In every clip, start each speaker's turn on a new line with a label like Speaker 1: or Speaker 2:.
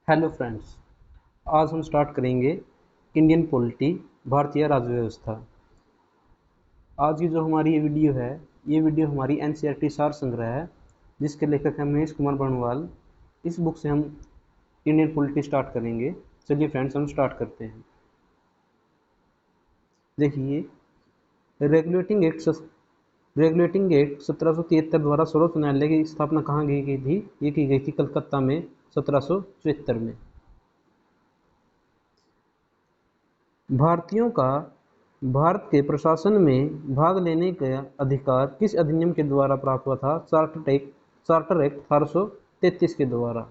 Speaker 1: Hello friends. आज हम start करेंगे इंडियन पॉलिटी, भारतीय राज्य व्यवस्था। आज की जो हमारी ये वीडियो हमारी एनसीईआरटी सार संग्रह है, जिसके लेखक हैं महेश कुमार बर्णवाल। इस बुक से हम इंडियन पॉलिटी स्टार्ट करेंगे। चलिए फ्रेंड्स, हम स्टार्ट करते हैं। देखिए, रेगुलेटिंग एक्ट 1773 द्वारा सर्वोच्च न्यायालय की स्थापना कहाँ की गई थी? ये की गई थी कलकत्ता में 1774 में। भारतीयों का भारत के प्रशासन में भाग लेने का अधिकार किस अधिनियम के द्वारा प्राप्त हुआ था? चार्टर एक्ट 1833 के द्वारा।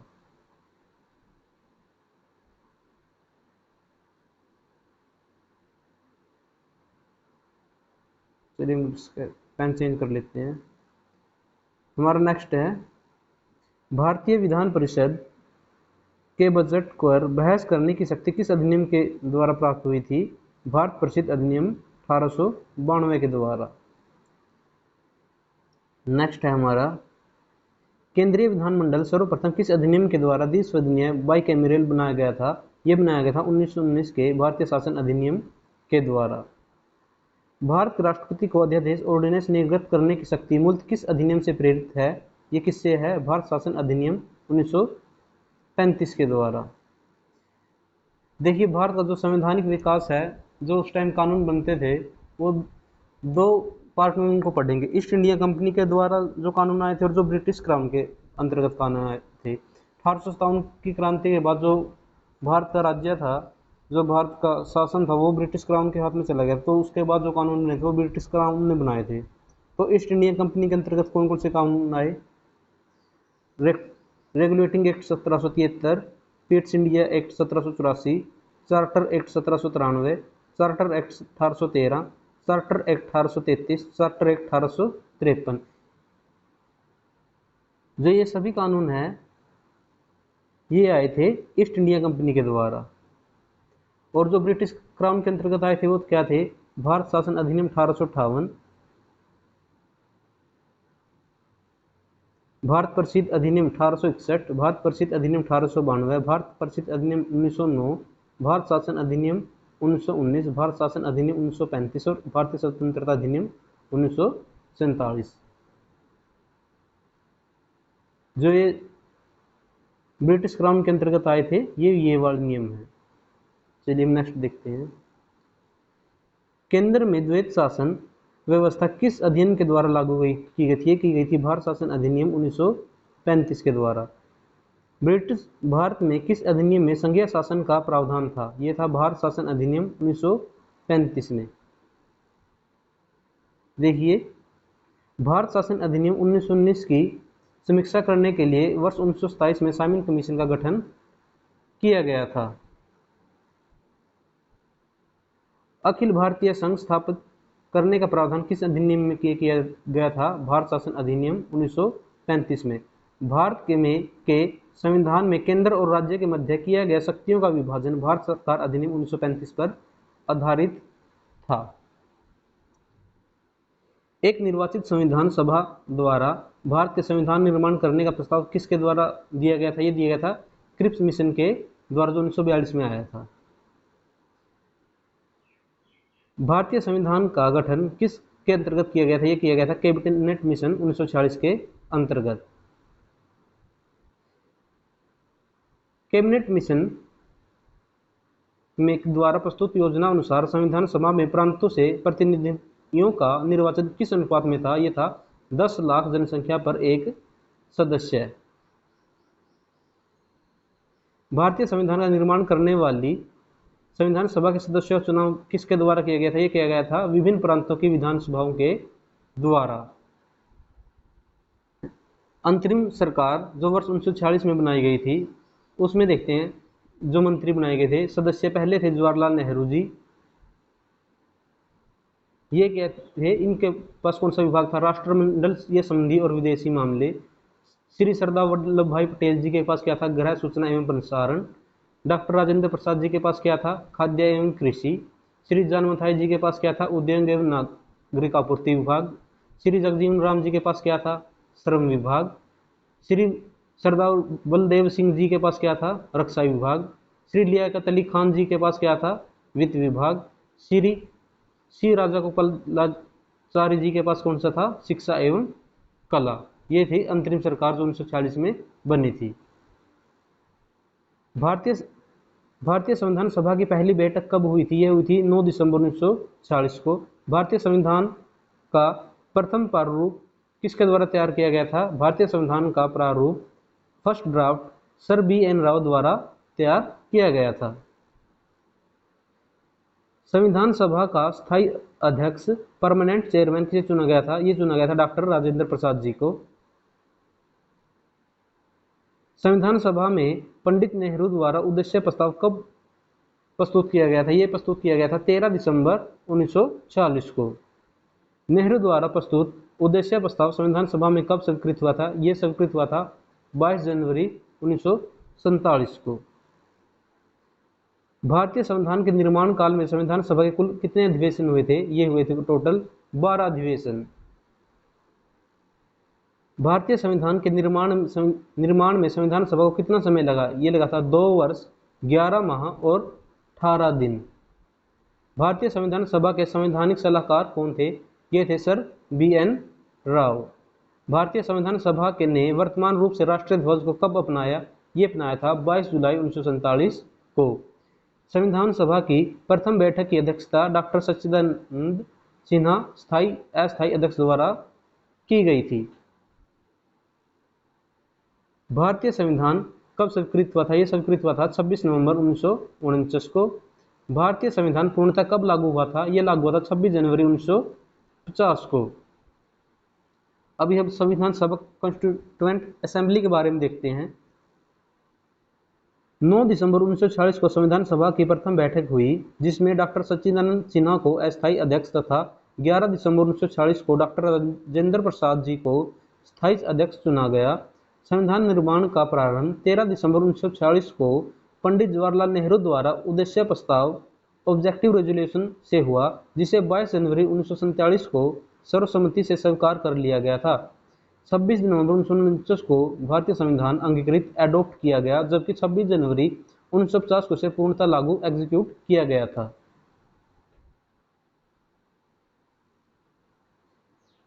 Speaker 1: चलिए हम पेन चेंज कर लेते हैं। हमारा नेक्स्ट है, भारतीय विधान परिषद के बजट पर बहस करने की शक्ति किस अधिनियम के द्वारा प्राप्त हुई थी? भारत परिषद अधिनियम 1892 के द्वारा। नेक्स्ट है हमारा, केंद्रीय विधानमंडल सर्वप्रथम किस अधिनियम के द्वारा द्विसदनीय बाइकैमरल बनाया गया था? यह बनाया गया था 1919 के भारतीय शासन अधिनियम के द्वारा। भारत के राष्ट्रपति को अध्यादेश ऑर्डिनेंस निर्गत करने की शक्ति मूलतः किस अधिनियम से प्रेरित है? ये किससे है? भारत शासन अधिनियम 1935 के द्वारा। देखिए, भारत का जो संवैधानिक विकास है, जो उस टाइम कानून बनते थे, वो दो पार्ट में उनको पढ़ेंगे। ईस्ट इंडिया कंपनी के द्वारा जो कानून आए थे और जो ब्रिटिश क्राउन के अंतर्गत कानून आए थे। 1857 की क्रांति के बाद जो भारत का राज्य था, जो भारत का शासन था, वो ब्रिटिश क्राउन के हाथ में चला गया। तो उसके बाद जो कानून बने थे वो ब्रिटिश क्राउन ने बनाए थे। तो ईस्ट इंडिया कंपनी के अंतर्गत कौन कौन से कानून आए? Regulating act 1773, Pitt's India act 1784, charter act 1793, charter act 1813, charter act 1833, charter act 1853। जो ये सभी कानून हैं, ये आए थे ईस्ट इंडिया कंपनी के द्वारा। और जो ब्रिटिश क्राउन के अंतर्गत आए थे वो क्या थे? भारत शासन अधिनियम 1858, भारत परिषद अधिनियम 1861, भारत परिषद अधिनियम 1892, भारत परिषद अधिनियम 1909, भारत शासन अधिनियम 1919, भारत शासन अधिनियम 1935 और भारतीय स्वतंत्रता अधिनियम 1947। जो ये ब्रिटिश क्राउन के अंतर्गत आए थे, ये वाले नियम है। चलिए हम नेक्स्ट देखते हैं। केंद्र में द्वैत शासन व्यवस्था किस अधिनियम के द्वारा लागू की गई थी? ये की गई थी भारत शासन अधिनियम 1935 के द्वारा। ब्रिटिश भारत में किस अधिनियम में संघीय शासन का प्रावधान था? ये था भारत शासन अधिनियम 1935 में। देखिए, भारत शासन अधिनियम 1919 की समीक्षा करने के लिए वर्ष 1927 में साइमन कमीशन का गठन किया गया था। अखिल भारतीय संघ स्थापित करने का प्रावधान किस अधिनियम में किया गया था? भारत शासन अधिनियम 1935 में। भारत के संविधान में केंद्र और राज्य के मध्य किया गया शक्तियों का विभाजन भारत सरकार अधिनियम 1935 पर आधारित था। एक निर्वाचित संविधान सभा द्वारा भारत के संविधान निर्माण करने का प्रस्ताव किसके द्वारा दिया गया था? ये दिया गया था क्रिप्स मिशन के द्वारा, जो 1942 में आया था। भारतीय संविधान का गठन किसके अंतर्गत किया गया था? ये किया गया था कैबिनेट मिशन 1946 के अंतर्गत। कैबिनेट मिशन में द्वारा प्रस्तुत योजना अनुसार संविधान सभा में प्रांतों से प्रतिनिधियों का निर्वाचन किस अनुपात में था? ये था 10 लाख जनसंख्या पर एक सदस्य। भारतीय संविधान का निर्माण करने वाली संविधान सभा के सदस्यों का चुनाव किसके द्वारा किया गया था? ये किया गया था विभिन्न प्रांतों की विधानसभाओं के द्वारा। अंतरिम सरकार जो वर्ष 1946 में बनाई गई थी, उसमें देखते हैं जो मंत्री बनाए गए थे। सदस्य पहले थे जवाहरलाल नेहरू जी। ये क्या थे? इनके पास कौन सा विभाग था? राष्ट्रमंडल संधि और विदेशी मामले। श्री सरदार वल्लभ भाई पटेल जी के पास क्या था? गृह, सूचना एवं प्रसारण। डॉक्टर राजेंद्र प्रसाद जी के पास क्या था? खाद्य एवं कृषि। श्री जान मथाई जी के पास क्या था? उद्योग एवं नागरिक आपूर्ति विभाग। श्री जगजीवन राम जी के पास क्या था? श्रम विभाग। श्री सरदार बलदेव सिंह जी के पास क्या था? रक्षा विभाग। श्री लियाकत अली खान जी के पास क्या था? वित्त विभाग। श्री राजा गोपालाचारी जी के पास कौन सा था? शिक्षा एवं कला। ये थी अंतरिम सरकार जो 1946 में बनी थी। भारतीय भारतीय संविधान सभा की पहली बैठक कब हुई थी? यह हुई थी 9 दिसंबर 1946 को। भारतीय संविधान का प्रथम प्रारूप किसके द्वारा तैयार किया गया था? भारतीय संविधान का प्रारूप first draft sir B.N. Rao द्वारा तैयार किया गया था। संविधान सभा का स्थायी अध्यक्ष परमानेंट चेयरमैन किसे चुना गया था? ये चुना गया था डॉक्टर राजेंद्र प्रसाद जी को। संविधान सभा में पंडित नेहरू द्वारा उद्देश्य प्रस्ताव कब प्रस्तुत किया गया था? ये प्रस्तुत किया गया था 13 दिसंबर 1946 को। नेहरू द्वारा प्रस्तुत उद्देश्य प्रस्ताव संविधान सभा में कब स्वीकृत हुआ था? ये स्वीकृत हुआ था 22 जनवरी 1947 को। भारतीय संविधान के निर्माण काल में संविधान सभा के कुल कितने अधिवेशन हुए थे? ये हुए थे टोटल 12 अधिवेशन। भारतीय संविधान के निर्माण में संविधान सभा को कितना समय लगा? ये लगा था 2 वर्ष 11 माह और 18 दिन। भारतीय संविधान सभा के संवैधानिक सलाहकार कौन थे? ये थे सर B.N. राव। भारतीय संविधान सभा के ने वर्तमान रूप से राष्ट्रीय ध्वज को कब अपनाया? ये अपनाया था 22 जुलाई 1947 को। संविधान सभा की प्रथम बैठक की अध्यक्षता डॉक्टर सच्चिदानंद सिन्हा अस्थायी अध्यक्ष द्वारा की गई थी। भारतीय संविधान कब स्वीकृत हुआ था? यह स्वीकृत हुआ था 26 नवंबर 1949 को। भारतीय संविधान पूर्णतः कब लागू हुआ था? यह लागू हुआ था 26 जनवरी 1950 को। अभी हम संविधान सभा कॉन्स्टिट्यूएंट असेंबली के बारे में देखते हैं। 9 दिसंबर 1946 को संविधान सभा की प्रथम बैठक हुई जिसमें डॉक्टर सच्चिदानंद सिन्हा को अस्थायी अध्यक्ष तथा 11 दिसंबर 1946 को डॉक्टर राजेंद्र प्रसाद जी को स्थायी अध्यक्ष चुना गया। संविधान निर्माण का प्रारंभ 13 दिसंबर 1946 को पंडित जवाहरलाल नेहरू द्वारा उद्देश्य प्रस्ताव ऑब्जेक्टिव रेजोल्यूशन से हुआ जिसे 22 जनवरी 1947 को सर्वसम्मति से स्वीकार कर लिया गया था। 26 नवंबर 1949 को भारतीय संविधान अंगीकृत एडॉप्ट किया गया जबकि 26 जनवरी 1950 को इसे पूर्णतः लागू एग्जीक्यूट किया गया था।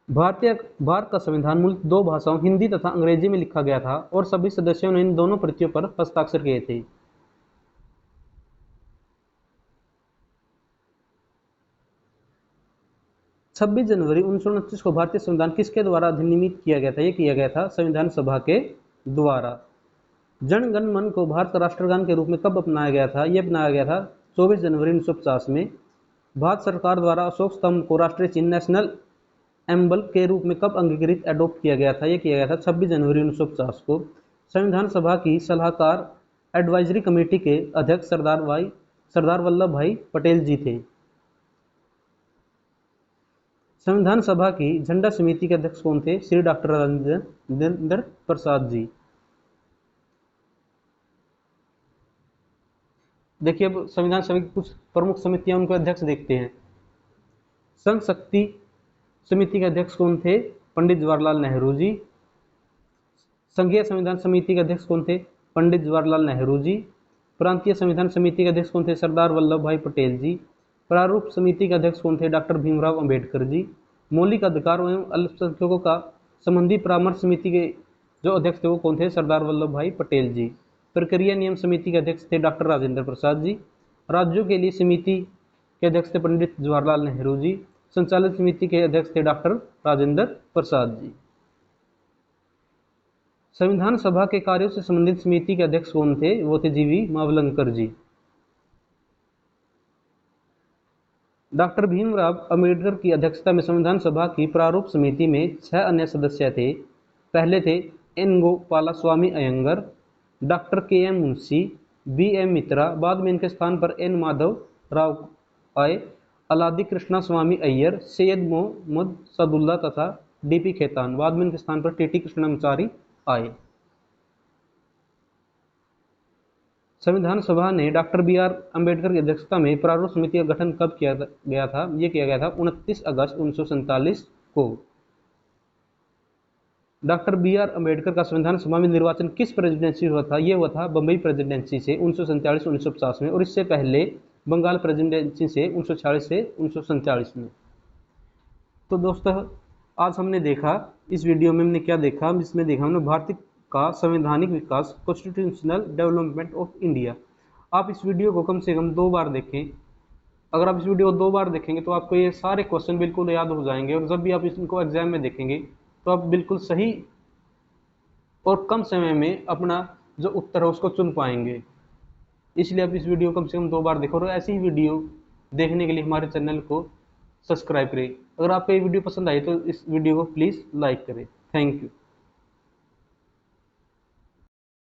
Speaker 1: भारत का संविधान मूलतः 2 भाषाओं हिंदी तथा अंग्रेजी में लिखा गया था और सभी सदस्यों ने इन दोनों प्रतियों पर हस्ताक्षर किए थे। छब्बीस जनवरी 1929 को भारतीय संविधान किसके द्वारा अधिनियमित किया गया था? यह किया गया था संविधान सभा के द्वारा। जन गण मन को भारत का राष्ट्रगान के रूप में कब अपनाया गया था? यह अपनाया गया था 24 जनवरी 1950 में। भारत सरकार द्वारा अशोक स्तंभ को राष्ट्रीय चिन्ह नेशनल एम्बल के रूप में कब अंगीकृत एडॉप्ट किया गया था? यह किया गया था 26 जनवरी 1950 को। संविधान सभा की सलाहकार एडवाइजरी कमेटी के अध्यक्ष सरदार वल्लभ भाई पटेल जी थे। संविधान सभा की झंडा समिति के अध्यक्ष कौन थे? श्री डॉक्टर राजेंद्र प्रसाद जी। देखिए अब संविधान सभा की कुछ प्रमुख समितियां उनके अध्यक्ष देखते हैं। संघ शक्ति समिति के अध्यक्ष कौन थे? पंडित जवाहरलाल नेहरू जी। संघीय संविधान समिति के अध्यक्ष कौन थे? पंडित जवाहरलाल नेहरू जी। प्रांतीय संविधान समिति के अध्यक्ष कौन थे? सरदार वल्लभ भाई पटेल जी। प्रारूप समिति के अध्यक्ष कौन थे? डॉक्टर भीमराव अंबेडकर जी। मौलिक अधिकार एवं अल्पसंख्यकों का संबंधी परामर्श समिति के जो अध्यक्ष थे वो कौन थे? सरदार वल्लभ भाई पटेल जी। प्रक्रिया नियम समिति के अध्यक्ष थे डॉक्टर राजेंद्र प्रसाद जी। राज्यों के लिए समिति के अध्यक्ष थे पंडित जवाहरलाल नेहरू जी। संचालन समिति के अध्यक्ष थे डॉक्टर राजेंद्र प्रसाद जी। संविधान सभा के कार्यों से संबंधित समिति के अध्यक्ष कौन थे? वो थे जीवी मावलंकर जी। डॉक्टर भीमराव अंबेडकर की अध्यक्षता में संविधान सभा की प्रारूप समिति में 6 अन्य सदस्य थे। पहले थे N Gopalaswami Ayyangar, doctor K M. Munshi, B M. Mitra. बाद में इनके स्थान पर एन माधव राव आए, अलादी कृष्णा स्वामी अय्यर, सैयद मोहम्मद सदुल्ला तथा डी.पी. खेतान। बाद में इनके स्थान पर टी.टी. कृष्णमाचारी आए। संविधान सभा ने डॉक्टर बी.आर. अंबेडकर की अध्यक्षता में प्रारूप समिति का गठन कब किया गया था? यह किया गया था 29 अगस्त 1947 को। डॉक्टर बी आर अम्बेडकर का संविधान सभा में निर्वाचन किस प्रेसिडेंसी हुआ था? ये हुआ था बम्बई प्रेसिडेंसी से 1947-1950 में, और इससे पहले बंगाल प्रेसिडेंसी से 1946 से 1947 में। तो दोस्तों आज हमने देखा, इस वीडियो में हमने क्या देखा, इसमें देखा हमने भारत का संवैधानिक विकास, कॉन्स्टिट्यूशनल डेवलपमेंट ऑफ इंडिया। आप इस वीडियो को कम से कम 2 बार देखें। अगर आप इस वीडियो को 2 बार देखेंगे तो आपको ये सारे क्वेश्चन बिल्कुल याद हो जाएंगे, और जब भी आप इनको एग्जाम में देखेंगे तो आप बिल्कुल सही और कम समय में अपना जो उत्तर है उसको चुन पाएंगे। इसलिए आप इस वीडियो को कम से कम 2 बार देखो, और ऐसी ही वीडियो देखने के लिए हमारे चैनल को सब्सक्राइब करें। अगर आपको ये वीडियो पसंद आई तो इस वीडियो को प्लीज़ लाइक करें। Thank you.